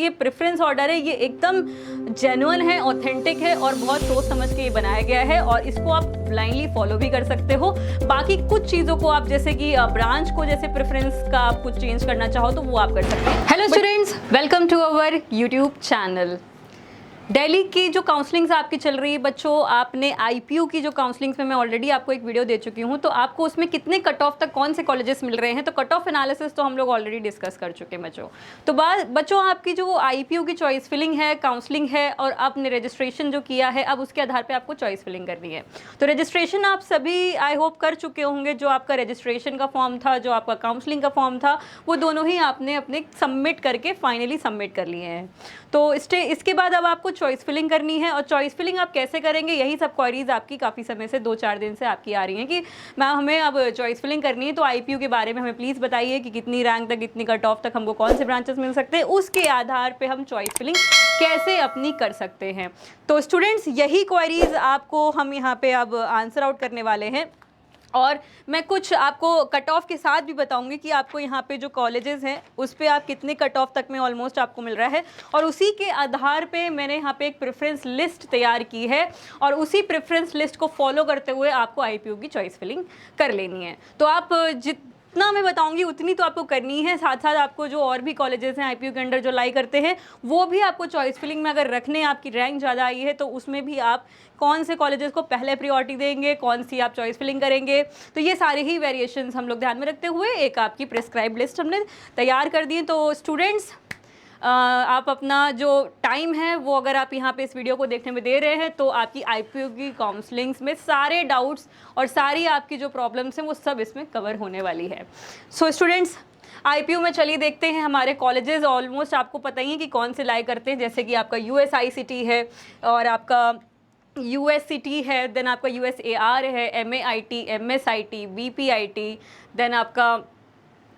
ये preference order है, ये एकदम जेन्युइन है, ऑथेंटिक है और बहुत सोच समझ के ये बनाया गया है और इसको आप ब्लाइंडली फॉलो भी कर सकते हो। बाकी कुछ चीज़ों को आप जैसे कि ब्रांच को जैसे प्रेफरेंस का आप कुछ चेंज करना चाहो तो वो आप कर सकते हैं। Hello students, welcome to our YouTube channel. Delhi की जो काउंसलिंग्स आपकी चल रही है बच्चों, आपने आईपीयू की जो काउंसलिंग्स में मैं ऑलरेडी आपको एक वीडियो दे चुकी हूँ, तो आपको उसमें कितने कट ऑफ तक कौन से कॉलेजेस मिल रहे हैं, तो कट ऑफ एनालिसिस तो हम लोग ऑलरेडी डिस्कस कर चुके हैं बच्चों। तो बच्चों आपकी जो आईपीयू की चॉइस फिलिंग है, काउंसलिंग है और आपने रजिस्ट्रेशन जो किया है, अब उसके आधार पर आपको चॉइस फिलिंग करनी है। तो रजिस्ट्रेशन आप सभी आई होप कर चुके होंगे। जो आपका रजिस्ट्रेशन का फॉर्म था, जो आपका काउंसलिंग का फॉर्म था, वो दोनों ही आपने अपने सबमिट करके फाइनली सबमिट कर लिए हैं। तो इसके बाद अब आपको चॉइस फिलिंग करनी है। और चॉइस फिलिंग आप कैसे करेंगे, यही सब क्वेरीज आपकी काफ़ी समय से 2-4 दिन से आपकी आ रही हैं कि मैम हमें अब चॉइस फिलिंग करनी है, तो आईपीयू के बारे में हमें प्लीज़ बताइए कि कितनी रैंक तक, कितनी कट ऑफ तक हमको कौन से ब्रांचेस मिल सकते हैं, उसके आधार पे हम चॉइस फिलिंग कैसे अपनी कर सकते हैं। तो स्टूडेंट्स, यही क्वेरीज आपको हम यहाँ पे अब आंसर आउट करने वाले हैं और मैं कुछ आपको कट ऑफ के साथ भी बताऊंगी कि आपको यहाँ पे जो कॉलेजेस हैं उस पे आप कितने कट ऑफ तक में ऑलमोस्ट आपको मिल रहा है, और उसी के आधार पे मैंने यहाँ पे एक प्रेफरेंस लिस्ट तैयार की है और उसी प्रेफरेंस लिस्ट को फॉलो करते हुए आपको आईपीयू की चॉइस फिलिंग कर लेनी है। तो आप जितना मैं बताऊंगी उतनी तो आपको करनी है। साथ साथ आपको जो और भी कॉलेजेस हैं आईपीयू के अंडर जो लाई करते हैं, वो भी आपको चॉइस फिलिंग में अगर रखने, आपकी रैंक ज़्यादा आई है तो उसमें भी आप कौन से कॉलेजेस को पहले प्रायोरिटी देंगे, कौन सी आप चॉइस फिलिंग करेंगे, तो ये सारे ही वेरिएशंस हम लोग ध्यान में रखते हुए एक आपकी प्रिस्क्राइब लिस्ट हमने तैयार कर दी है। तो स्टूडेंट्स, आप अपना जो टाइम है वो अगर आप यहाँ पे इस वीडियो को देखने में दे रहे हैं तो आपकी आईपीयू की काउंसलिंग्स में सारे डाउट्स और सारी आपकी जो प्रॉब्लम्स हैं वो सब इसमें कवर होने वाली है। सो स्टूडेंट्स, आईपीयू में चलिए देखते हैं हमारे कॉलेजेस। ऑलमोस्ट आपको पता ही है कि कौन से लाई करते हैं, जैसे कि आपका यूएसआईसीटी है और आपका यूएससीटी है, देन आपका यूएसएआर है, एमएआईटी, एमएसआईटी, बीपीआईटी, देन आपका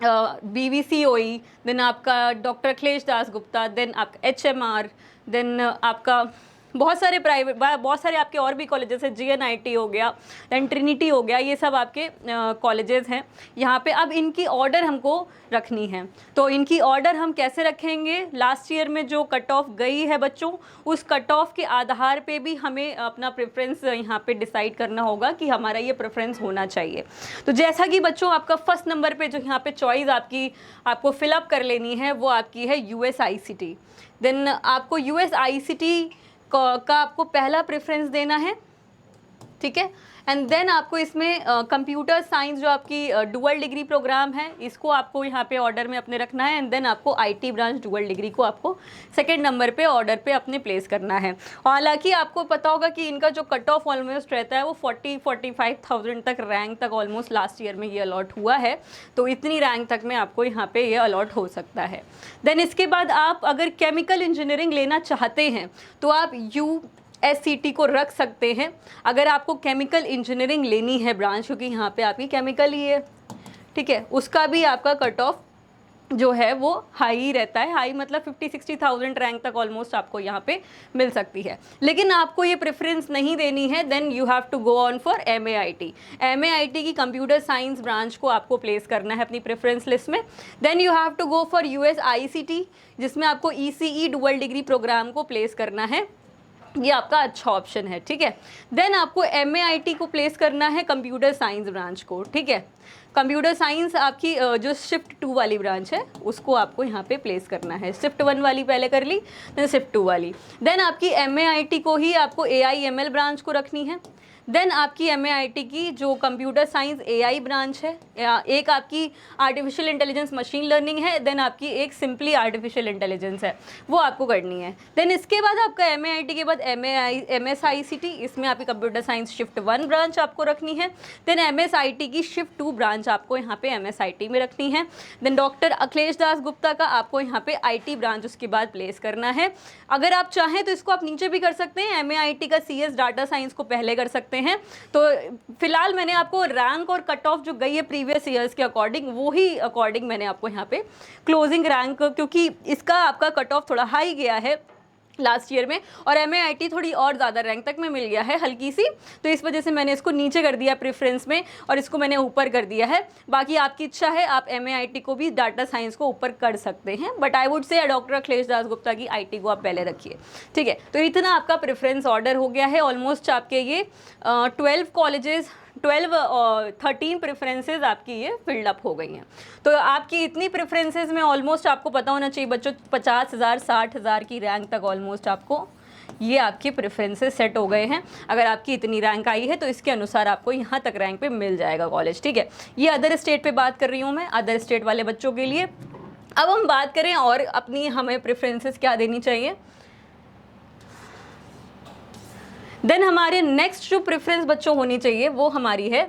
बीवीसीओई, देन आपका डॉक्टर अखिलेश दास गुप्ता, देन आपका एचएमआर, देन आपका बहुत सारे प्राइवेट, बहुत सारे आपके और भी कॉलेजेस हैं, जीएनआईटी हो गया, देन ट्रिनिटी हो गया, ये सब आपके कॉलेजेस हैं यहाँ पे। अब इनकी ऑर्डर हमको रखनी है, तो इनकी ऑर्डर हम कैसे रखेंगे, लास्ट ईयर में जो कट ऑफ गई है बच्चों, उस कट ऑफ के आधार पे भी हमें अपना प्रेफरेंस यहाँ पे डिसाइड करना होगा कि हमारा ये प्रेफरेंस होना चाहिए। तो जैसा कि बच्चों आपका फर्स्ट नंबर पे जो यहाँ पे चॉइस आपको फिलअप कर लेनी है वो आपकी है यूएसआईसीटी। देन आपको यूएसआईसीटी का आपको पहला प्रेफरेंस देना है, ठीक है। एंड देन आपको इसमें कंप्यूटर साइंस जो आपकी डुअल डिग्री प्रोग्राम है, इसको आपको यहाँ पे ऑर्डर में अपने रखना है। एंड देन आपको आईटी ब्रांच डुअल डिग्री को आपको सेकंड नंबर पे ऑर्डर पे अपने प्लेस करना है। हालांकि आपको पता होगा कि इनका जो कट ऑफ ऑलमोस्ट रहता है वो 40-45,000 तक रैंक तक ऑलमोस्ट लास्ट ईयर में ये अलॉट हुआ है, तो इतनी रैंक तक में आपको यहाँ पे ये अलॉट हो सकता है। देन इसके बाद आप अगर केमिकल इंजीनियरिंग लेना चाहते हैं तो आप यूएससीटी को रख सकते हैं, अगर आपको केमिकल इंजीनियरिंग लेनी है ब्रांच, क्योंकि यहाँ पे आपकी केमिकल ही है, ठीक है। उसका भी आपका कट ऑफ जो है वो हाई ही रहता है, हाई मतलब 50-60,000 रैंक तक ऑलमोस्ट आपको यहाँ पे मिल सकती है। लेकिन आपको ये प्रेफरेंस नहीं देनी है, then you have to go on for MAIT. MAIT की कंप्यूटर साइंस ब्रांच को आपको प्लेस करना है अपनी प्रेफरेंस लिस्ट में। Then you have to go for USICT, जिसमें आपको ईसीई डुअल डिग्री प्रोग्राम को प्लेस करना है, ये आपका अच्छा ऑप्शन है, ठीक है। देन आपको एमएआईटी को प्लेस करना है कंप्यूटर साइंस ब्रांच को, ठीक है। कंप्यूटर साइंस आपकी जो शिफ्ट 2 वाली ब्रांच है उसको आपको यहाँ पे प्लेस करना है। शिफ्ट 1 वाली पहले कर ली, देन शिफ्ट 2 वाली। देन आपकी एमएआईटी को ही आपको एआईएमएल ब्रांच को रखनी है। देन आपकी एमएआईटी की जो कंप्यूटर साइंस एआई ब्रांच है, एक आपकी आर्टिफिशियल इंटेलिजेंस मशीन लर्निंग है, देन आपकी एक सिंपली आर्टिफिशियल इंटेलिजेंस है, वो आपको करनी है। देन इसके बाद आपका एमएआईटी के बाद एमएसआईसीटी, इसमें आपकी कंप्यूटर साइंस शिफ्ट 1 ब्रांच आपको रखनी है। देन एमएसआईटी की शिफ्ट 2 ब्रांच आपको यहाँ पे एमएसआईटी में रखनी है। देन डॉक्टर अखिलेश दास गुप्ता का आपको यहाँ पे आईटी ब्रांच उसके बाद प्लेस करना है। अगर आप चाहें तो इसको आप नीचे भी कर सकते हैं, एमएआईटी का सीएस डाटा साइंस को पहले कर सकते हैं। तो फिलहाल मैंने आपको रैंक और कट ऑफ जो गई है प्रीवियस ईयर्स के अकॉर्डिंग, वो ही अकॉर्डिंग मैंने आपको यहाँ पे क्लोजिंग रैंक, क्योंकि इसका आपका कट ऑफ थोड़ा हाई गया है लास्ट ईयर में, और MAIT थोड़ी और ज़्यादा रैंक तक में मिल गया है हल्की सी, तो इस वजह से मैंने इसको नीचे कर दिया प्रेफरेंस में और इसको मैंने ऊपर कर दिया है। बाकी आपकी इच्छा है, आप MAIT को भी, डाटा साइंस को ऊपर कर सकते हैं, but I would say doctor Akhilesh Das Gupta की IT को आप पहले रखिए, ठीक है। तो इतना आपका प्रेफरेंस ऑर्डर हो गया है। ऑलमोस्ट आपके ये 12 कॉलेजेस, 13 प्रेफरेंसेज आपकी ये फिल्ड अप हो गई हैं। तो आपकी इतनी प्रेफरेंसेज में ऑलमोस्ट आपको पता होना चाहिए बच्चों 50,000 60,000 की रैंक तक ऑलमोस्ट आपको ये आपके प्रेफरेंसेस सेट हो गए हैं। अगर आपकी इतनी रैंक आई है तो इसके अनुसार आपको यहाँ तक रैंक पे मिल जाएगा कॉलेज, ठीक है। ये अदर स्टेट पे बात कर रही हूँ मैं, अदर स्टेट वाले बच्चों के लिए। अब हम बात करें और अपनी हमें प्रेफरेंसेस क्या देनी चाहिए। देन हमारे नेक्स्ट जो प्रेफरेंस बच्चों होनी चाहिए वो हमारी है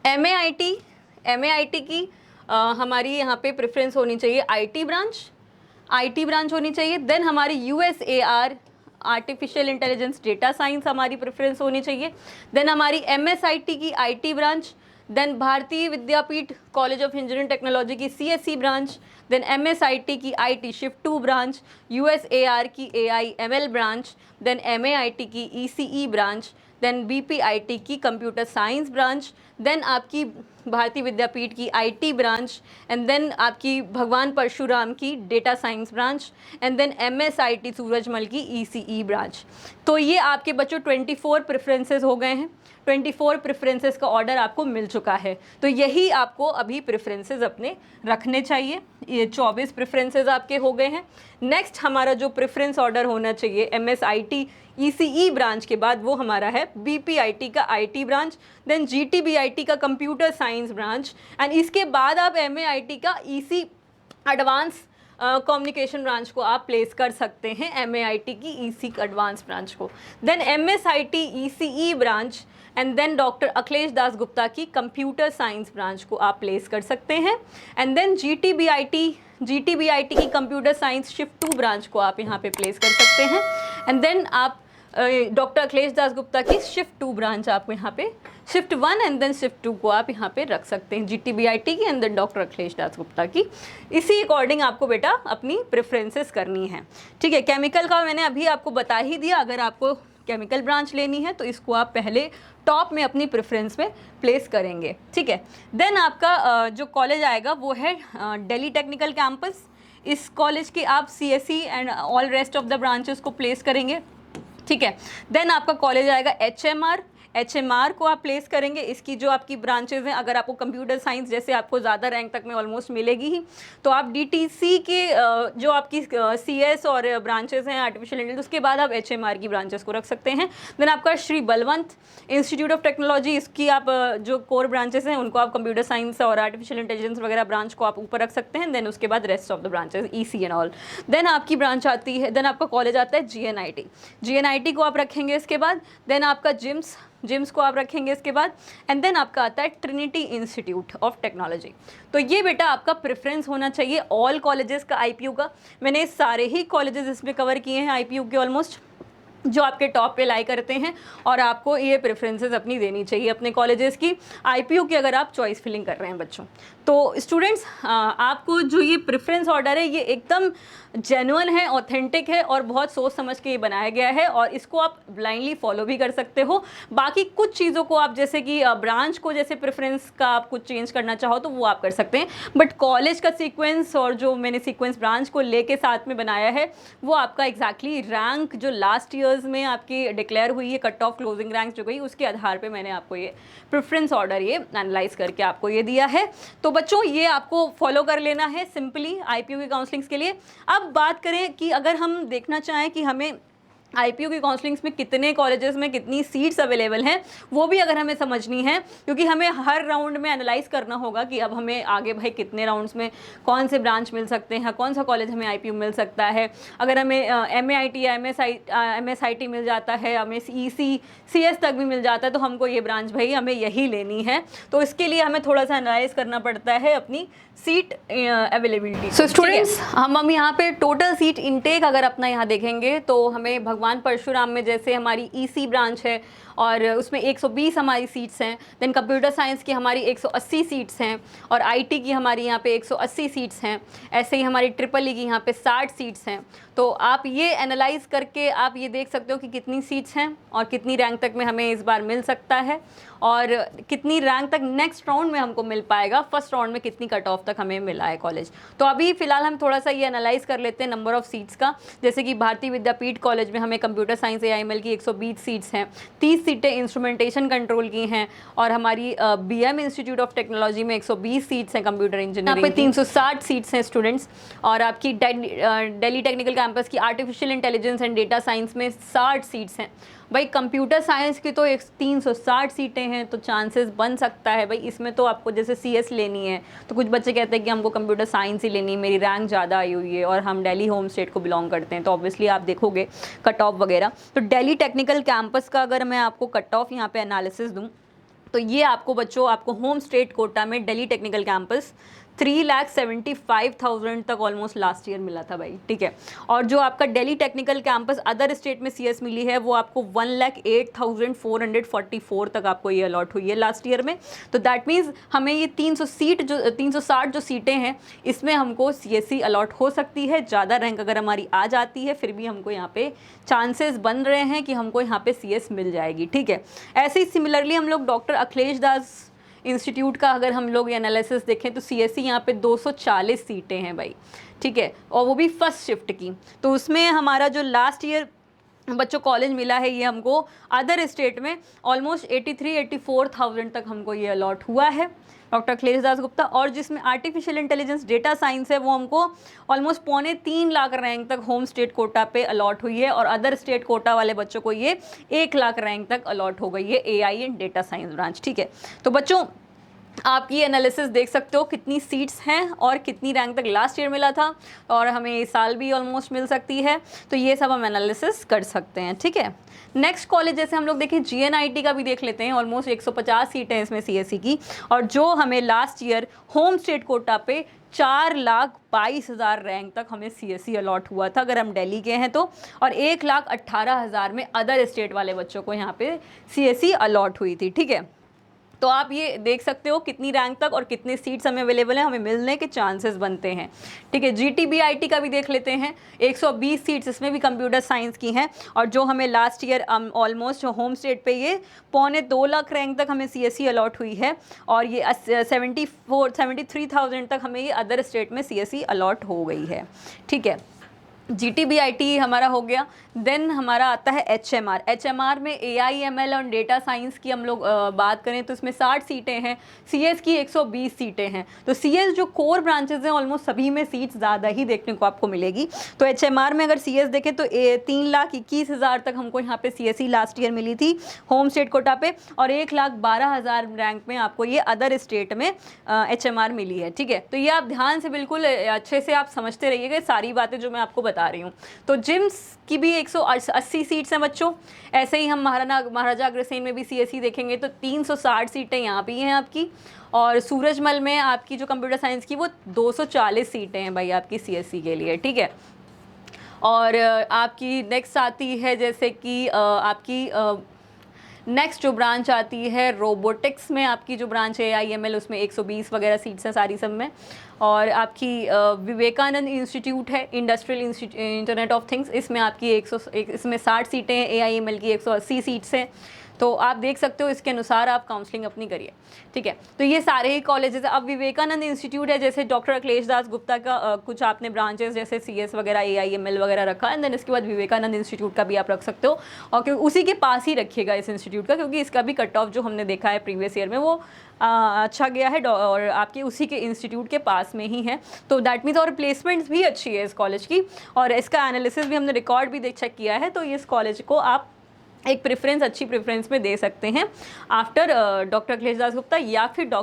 MAIT की हमारी यहाँ पे प्रेफरेंस होनी चाहिए IT ब्रांच होनी चाहिए। देन हमारी USAR artificial intelligence data science हमारी प्रेफरेंस होनी चाहिए। देन हमारी MSIT की IT branch, then Bharati Vidyapeeth college of engineering technology की CSE ब्रांच, देन MSIT की IT शिफ्ट 2 ब्रांच, USAR की AI ML branch, then MAIT की ECE ब्रांच, देन BPIT की कंप्यूटर साइंस ब्रांच, देन आपकी भारतीय विद्यापीठ की IT ब्रांच, एंड देन आपकी भगवान परशुराम की data science branch, and then MSIT Surajmal की ECE branch. तो ये आपके बच्चों 24 प्रेफरेंसेस हो गए हैं। 24 प्रेफरेंसेस का ऑर्डर आपको मिल चुका है, तो यही आपको अभी प्रेफरेंसेस अपने रखने चाहिए। ये 24 प्रेफरेंसेस आपके हो गए हैं। नेक्स्ट हमारा जो प्रेफरेंस ऑर्डर होना चाहिए MSIT ECE ब्रांच के बाद वो हमारा है BPIT का IT ब्रांच, देन GTBIT का कंप्यूटर साइंस ब्रांच, एंड इसके बाद आप MAIT का EC एडवांस कम्युनिकेशन ब्रांच को आप प्लेस कर सकते हैं, MAIT की EC एडवांस ब्रांच को। देन MSIT ECE branch, and then doctor Akhilesh Das Gupta की कंप्यूटर साइंस ब्रांच को आप प्लेस कर सकते हैं। एंड देन GTBIT की कंप्यूटर साइंस शिफ्ट 2 ब्रांच को आप यहाँ पे प्लेस कर सकते हैं। एंड देन आप डॉक्टर अखिलेश दास गुप्ता की शिफ्ट 2 ब्रांच आप यहाँ पे शिफ्ट 1 एंड देन शिफ्ट 2 को आप यहाँ पे रख सकते हैं, GTBIT की and then doctor Akhilesh Das Gupta की। इसी अकॉर्डिंग आपको बेटा अपनी प्रेफरेंसेस करनी है, ठीक है। केमिकल का मैंने अभी आपको बता ही दिया, अगर आपको केमिकल ब्रांच लेनी है तो इसको आप पहले टॉप में अपनी प्रेफरेंस में प्लेस करेंगे, ठीक है। देन आपका जो कॉलेज आएगा वो है दिल्ली टेक्निकल कैंपस। इस कॉलेज के आप CSE and all rest of the branches को प्लेस करेंगे, ठीक है। देन आपका कॉलेज आएगा HMR को आप प्लेस करेंगे। इसकी जो आपकी ब्रांचेज हैं, अगर आपको कंप्यूटर साइंस जैसे आपको ज़्यादा रैंक तक में ऑलमोस्ट मिलेगी ही, तो आप DTC के जो आपकी CS और ब्रांचेज हैं आर्टिफिशियल इंटेलिजेंस, उसके बाद आप HMR की ब्रांचेस को रख सकते हैं। देन आपका Shri Balwant institute of technology, इसकी आप जो कोर ब्रांचेस हैं उनको आप कंप्यूटर साइंस और आर्टिफिशियल इंटेलिजेंस वगैरह ब्रांच को आप ऊपर रख सकते हैं। देन उसके बाद rest of the branches EC and all. Then आपकी ब्रांच आती है, देन आपका कॉलेज आता है GNIT को आप रखेंगे इसके बाद। देन आपका जिम्स को आप रखेंगे इसके बाद, एंड देन आपका आता है ट्रिनिटी इंस्टीट्यूट ऑफ टेक्नोलॉजी। तो ये बेटा आपका प्रेफरेंस होना चाहिए ऑल कॉलेजेस का IPU का। मैंने सारे ही कॉलेजेस इसमें कवर किए हैं IPU के ऑलमोस्ट, जो आपके टॉप पे लाई करते हैं, और आपको ये प्रेफरेंसेस अपनी देनी चाहिए अपने कॉलेजेस की IPU की, अगर आप चॉइस फिलिंग कर रहे हैं बच्चों। तो स्टूडेंट्स आपको जो ये प्रेफरेंस ऑर्डर है ये एकदम जेन्युइन है, ऑथेंटिक है, और बहुत सोच समझ के ये बनाया गया है, और इसको आप ब्लाइंडली फॉलो भी कर सकते हो। बाकी कुछ चीज़ों को आप जैसे कि ब्रांच को जैसे प्रेफरेंस का आप कुछ चेंज करना चाहो तो वो आप कर सकते हैं, बट कॉलेज का सीक्वेंस और जो मैंने सीक्वेंस ब्रांच को लेके साथ में बनाया है वो आपका एग्जैक्टली रैंक जो लास्ट ईयर्स में आपकी डिक्लेयर हुई है, कट ऑफ क्लोजिंग रैंक जो गई, उसके आधार पे मैंने आपको ये प्रेफरेंस ऑर्डर ये एनालाइज करके आपको ये दिया है। तो बच्चों ये आपको फॉलो कर लेना है सिंपली IPU की काउंसलिंग्स के लिए। अब बात करें कि अगर हम देखना चाहें कि हमें IPU की काउंसलिंग्स में कितने कॉलेजेस में कितनी सीट्स अवेलेबल हैं, वो भी अगर हमें समझनी है, क्योंकि हमें हर राउंड में एनालाइज करना होगा कि अब हमें आगे भाई कितने राउंड्स में कौन से ब्रांच मिल सकते हैं, कौन सा कॉलेज हमें IPU मिल सकता है। अगर हमें MAIT या MSIT मिल जाता है, हमें EC CS तक भी मिल जाता है, तो हमको ये ब्रांच भाई हमें यही लेनी है। तो इसके लिए हमें थोड़ा सा एनालाइज करना पड़ता है अपनी सीट अवेलेबिलिटी। सो स्टूडेंट्स हम यहाँ पे टोटल सीट इनटेक अगर अपना यहाँ देखेंगे तो हमें भगवान परशुराम में जैसे हमारी EC ब्रांच है और उसमें 120 हमारी सीट्स हैं। देन कंप्यूटर साइंस की हमारी 180 सीट्स हैं और आईटी की हमारी यहाँ पे 180 सीट्स हैं। ऐसे ही हमारी ट्रिपल ई की यहाँ पे 60 सीट्स हैं। तो आप ये एनालाइज करके आप ये देख सकते हो कि कितनी सीट्स हैं और कितनी रैंक तक में हमें इस बार मिल सकता है और कितनी रैंक तक नेक्स्ट राउंड में हमको मिल पाएगा, फर्स्ट राउंड में कितनी कट ऑफ तक हमें मिला है कॉलेज। तो अभी फ़िलहाल हम थोड़ा सा ये एनालाइज कर लेते हैं नंबर ऑफ़ सीट्स का। जैसे कि भारतीय विद्यापीठ कॉलेज में हमें कंप्यूटर साइंस AIML की 120 सीट्स हैं, 30 सीटें इंस्ट्रूमेंटेशन कंट्रोल की हैं और हमारी BM इंस्टीट्यूट ऑफ टेक्नोलॉजी में 120 सीट्स हैं कंप्यूटर इंजीनियरिंग। यहाँ पे 360 सीट्स हैं स्टूडेंट्स। और आपकी दिल्ली टेक्निकल कैंपस की artificial intelligence and data science में 60 सीट्स हैं। भाई कंप्यूटर साइंस की तो 360 सीटें हैं, तो चांसेस बन सकता है भाई इसमें तो आपको जैसे CS लेनी है तो कुछ बच्चे कहते हैं कि हमको कंप्यूटर साइंस ही लेनी है, मेरी रैंक ज़्यादा आई हुई है और हम दिल्ली होम स्टेट को बिलोंग करते हैं, तो ऑब्वियसली आप देखोगे कट ऑफ वगैरह। तो दिल्ली टेक्निकल कैंपस का अगर मैं आपको कट ऑफ यहाँ पे एनालिसिस दूँ तो ये आपको बच्चों आपको होम स्टेट कोटा में दिल्ली टेक्निकल कैंपस 3,75,000 तक ऑलमोस्ट लास्ट ईयर मिला था भाई, ठीक है। और जो आपका Delhi technical campus other state में CS मिली है वो आपको 1,08,444 तक आपको ये अलॉट हुई है लास्ट ईयर में। तो दैट मीन्स हमें ये 360 जो सीटें हैं इसमें हमको CSE अलॉट हो सकती है। ज़्यादा रैंक अगर हमारी आ जाती है फिर भी हमको यहाँ पे चांसेस बन रहे हैं कि हमको यहाँ पे CS मिल जाएगी, ठीक है। ऐसे ही सिमिलरली हम लोग डॉक्टर अखिलेश दास इंस्टीट्यूट का अगर हम लोग एनालिसिस देखें तो CSE यहाँ पे 240 सीटें हैं भाई, ठीक है, और वो भी फर्स्ट शिफ्ट की। तो उसमें हमारा जो लास्ट ईयर बच्चों कॉलेज मिला है ये हमको अदर स्टेट में ऑलमोस्ट 83-84,000 तक हमको ये अलॉट हुआ है डॉक्टर अखिलेश दास गुप्ता। और जिसमें आर्टिफिशियल इंटेलिजेंस डेटा साइंस है वो हमको ऑलमोस्ट 2.25 लाख रैंक तक होम स्टेट कोटा पे अलॉट हुई है और अदर स्टेट कोटा वाले बच्चों को ये 1 लाख रैंक तक अलॉट हो गई है AI and data science branch, ठीक है। तो बच्चों आप ये एनालिसिस देख सकते हो कितनी सीट्स हैं और कितनी रैंक तक लास्ट ईयर मिला था और हमें इस साल भी ऑलमोस्ट मिल सकती है। तो ये सब हम एनालिसिस कर सकते हैं, ठीक है। नेक्स्ट कॉलेज जैसे हम लोग देखें GNIT का भी देख लेते हैं। ऑलमोस्ट 150 सीटें हैं इसमें CSE की और जो हमें last year home state quota पे 4,22,000 रैंक तक हमें CSE अलॉट हुआ था अगर हम दिल्ली के हैं तो, और 1,18,000 में अदर स्टेट वाले बच्चों को यहाँ पे CSE अलॉट हुई थी, ठीक है। तो आप ये देख सकते हो कितनी रैंक तक और कितनी सीट्स हमें अवेलेबल हैं, हमें मिलने के चांसेस बनते हैं, ठीक है। GTBIT का भी देख लेते हैं। 120 सीट्स इसमें भी कंप्यूटर साइंस की हैं और जो हमें last year almost home state पे ये 2.25 लाख रैंक तक हमें CSE अलॉट हुई है और ये 73,000 तक हमें ये अदर स्टेट में CSE अलॉट हो गई है, ठीक है। GTBIT हमारा हो गया। देन हमारा आता है HMR में AIML और डेटा साइंस की हम लोग बात करें तो इसमें 60 सीटें हैं, CS की 120 सीटें हैं। तो CS जो कोर ब्रांचेज हैं ऑलमोस्ट सभी में सीट्स ज़्यादा ही देखने को आपको मिलेगी। तो HMR में अगर CS देखें तो 3,21,000 तक हमको यहाँ पे CSE लास्ट ईयर मिली थी होम स्टेट कोटा पे और 1,12,000 रैंक में आपको ये अदर स्टेट में HMR मिली है, ठीक है। तो ये आप ध्यान से बिल्कुल अच्छे से आप समझते रहिएगा सारी बातें जो मैं आपको बता रही हूँ। तो जिम्स की भी 180 सीट्स हैं बच्चों। ऐसे ही हम महाराजा अग्रसेन में भी CSE देखेंगे तो 360 सीटें यहाँ भी हैं आपकी। और सूरजमल में आपकी जो कंप्यूटर साइंस की वो 240 सीटें हैं भाई आपकी CSE के लिए, ठीक है। और आपकी नेक्स्ट आती है जैसे कि आपकी नेक्स्ट जो ब्रांच आती है रोबोटिक्स में, आपकी जो ब्रांच है AIML उसमें 120 वगैरह सीट्स हैं सारी सब में। और आपकी विवेकानंद इंस्टीट्यूट है इंडस्ट्रियल इंटरनेट ऑफ थिंग्स, इसमें आपकी इसमें 60 सीटें हैं, AIML की 180 सीट्स हैं। तो आप देख सकते हो इसके अनुसार आप काउंसलिंग अपनी करिए, ठीक है। तो ये सारे ही कॉलेजेस। अब विवेकानंद इंस्टीट्यूट है जैसे डॉक्टर अखिलेश दास गुप्ता का कुछ आपने ब्रांचेस जैसे CS वगैरह AIML वगैरह रखा है, एंड देन इसके बाद विवेकानंद इंस्टीट्यूट का भी आप रख सकते हो और क्योंकि उसी के पास ही रखिएगा इस इंस्टीट्यूट का, क्योंकि इसका भी कट ऑफ जो हमने देखा है प्रीवियस ईयर में वो अच्छा गया है और आपके उसी के इंस्टीट्यूट के पास में ही है। तो दैट मीन्स और प्लेसमेंट्स भी अच्छी है इस कॉलेज की और इसका एनालिसिस भी हमने रिकॉर्ड भी चेक किया है। तो इस कॉलेज को आप एक प्रेफरेंस अच्छी प्रेफरेंस में दे सकते हैं आफ्टर डॉक्टर अखिलेश दास गुप्ता या फिर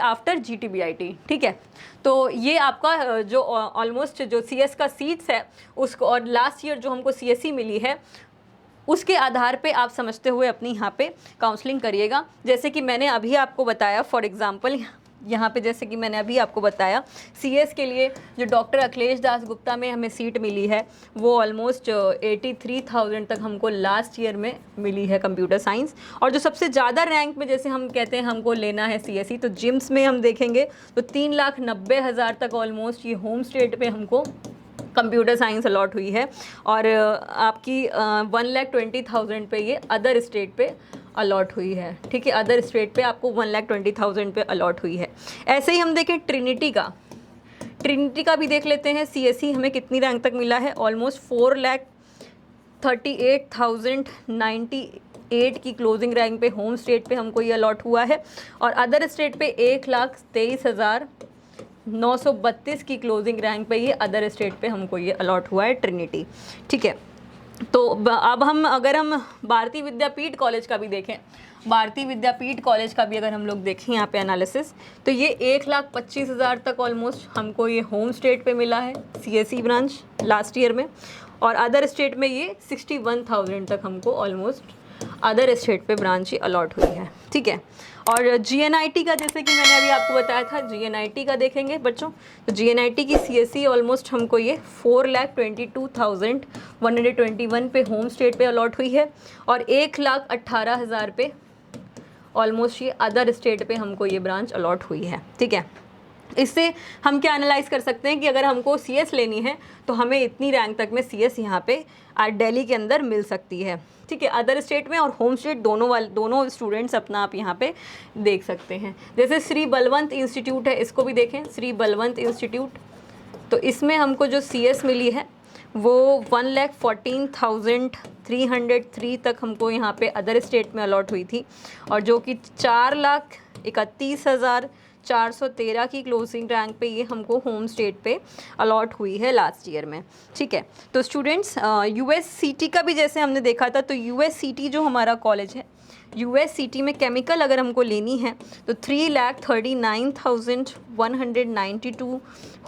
आफ्टर GTBIT, ठीक है। तो ये आपका जो ऑलमोस्ट जो CS का सीट्स है उसको और लास्ट ईयर जो हमको CSE मिली है उसके आधार पे आप समझते हुए अपनी यहाँ पे काउंसलिंग करिएगा। जैसे कि मैंने अभी आपको बताया फॉर एग्ज़ाम्पल यहाँ पे जैसे कि मैंने अभी आपको बताया, CS के लिए जो डॉक्टर अखिलेश दास गुप्ता में हमें सीट मिली है वो ऑलमोस्ट 83,000 तक हमको लास्ट ईयर में मिली है कंप्यूटर साइंस। और जो सबसे ज़्यादा रैंक में जैसे हम कहते हैं हमको लेना है CSE, तो जिम्स में हम देखेंगे तो 3,90,000 तक ऑलमोस्ट ये होम स्टेट पे हमको कंप्यूटर साइंस अलॉट हुई है। और आपकी 1,20,000 पे ये अदर स्टेट पे अलॉट हुई है, ठीक है, अदर स्टेट पे आपको 1,20,000 पे अलॉट हुई है। ऐसे ही हम देखें ट्रिनिटी का भी देख लेते हैं। CSE हमें कितनी रैंक तक मिला है, ऑलमोस्ट 4,38,098 की क्लोजिंग रैंक पे होम स्टेट पे हमको ये अलॉट हुआ है। और अदर स्टेट पे 1,23,932 की क्लोजिंग रैंक पे ये अदर स्टेट पे हमको ये अलॉट हुआ है ट्रिनिटी, ठीक है। तो अब अगर हम भारतीय विद्यापीठ कॉलेज का भी देखें, भारतीय विद्यापीठ कॉलेज का भी अगर हम लोग देखें यहाँ पे एनालिसिस, तो ये 1,25,000 तक ऑलमोस्ट हमको ये होम स्टेट पे मिला है CSE ब्रांच लास्ट ईयर में। और अदर स्टेट में ये 61,000 तक हमको ऑलमोस्ट अदर स्टेट पे ब्रांच ही अलॉट हुई है, ठीक है। और GNIT का जैसे कि मैंने अभी आपको बताया था, GNIT का देखेंगे बच्चों, तो GNIT की CSE ऑलमोस्ट हमको ये 4,22,121 पे होम स्टेट पे अलॉट हुई है। और 1,18,000 पे ऑलमोस्ट ये अदर स्टेट पे हमको ये ब्रांच अलॉट हुई है, ठीक है। इससे हम क्या एनालाइज कर सकते हैं कि अगर हमको CS लेनी है तो हमें इतनी रैंक तक में CS यहाँ पे दिल्ली के अंदर मिल सकती है, ठीक है। अदर स्टेट में और होम स्टेट दोनों स्टूडेंट्स अपना आप यहाँ पे देख सकते हैं। जैसे श्री बलवंत इंस्टीट्यूट है, इसको भी देखें, श्री बलवंत इंस्टीट्यूट, तो इसमें हमको जो CS मिली है वो 1,14,303 तक हमको यहाँ पे अदर स्टेट में अलॉट हुई थी। और जो कि 4,31,413 की क्लोजिंग रैंक पे ये हमको होम स्टेट पे अलॉट हुई है लास्ट ईयर में, ठीक है। तो स्टूडेंट्स USCT का भी जैसे हमने देखा था, तो USCT जो हमारा कॉलेज है, USCT में केमिकल अगर हमको लेनी है तो 3,39,192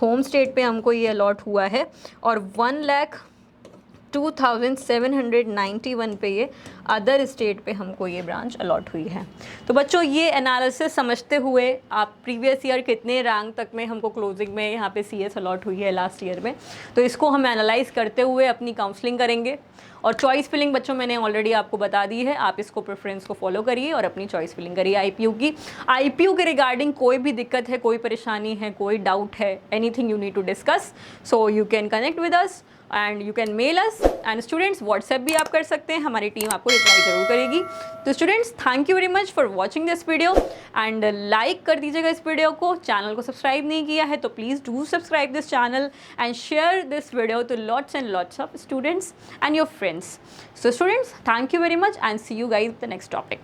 होम स्टेट पे हमको ये अलॉट हुआ है। और 1,02,791 पे ये अदर स्टेट पे हमको ये ब्रांच अलॉट हुई है। तो बच्चों ये एनालिसिस समझते हुए आप प्रीवियस ईयर कितने रैंक तक में हमको क्लोजिंग में यहाँ पे CS अलॉट हुई है लास्ट ईयर में, तो इसको हम एनालाइज करते हुए अपनी काउंसलिंग करेंगे। और चॉइस फिलिंग बच्चों मैंने ऑलरेडी आपको बता दी है, आप इसको प्रेफरेंस को फॉलो करिए और अपनी चॉइस फिलिंग करिए IPU की। IPU के रिगार्डिंग कोई भी दिक्कत है, कोई परेशानी है, कोई डाउट है, anything you need to discuss, so you can connect with us and you can mail us. And students WhatsApp भी आप कर सकते हैं, हमारी टीम आपको रिप्लाई ज़रूर करेगी। तो students thank you very much for watching this video and like कर दीजिएगा इस वीडियो को। चैनल को सब्सक्राइब नहीं किया है तो please do subscribe this channel and share this video to lots and lots of students and your friends. So students, thank you very much and see you guys with the next topic.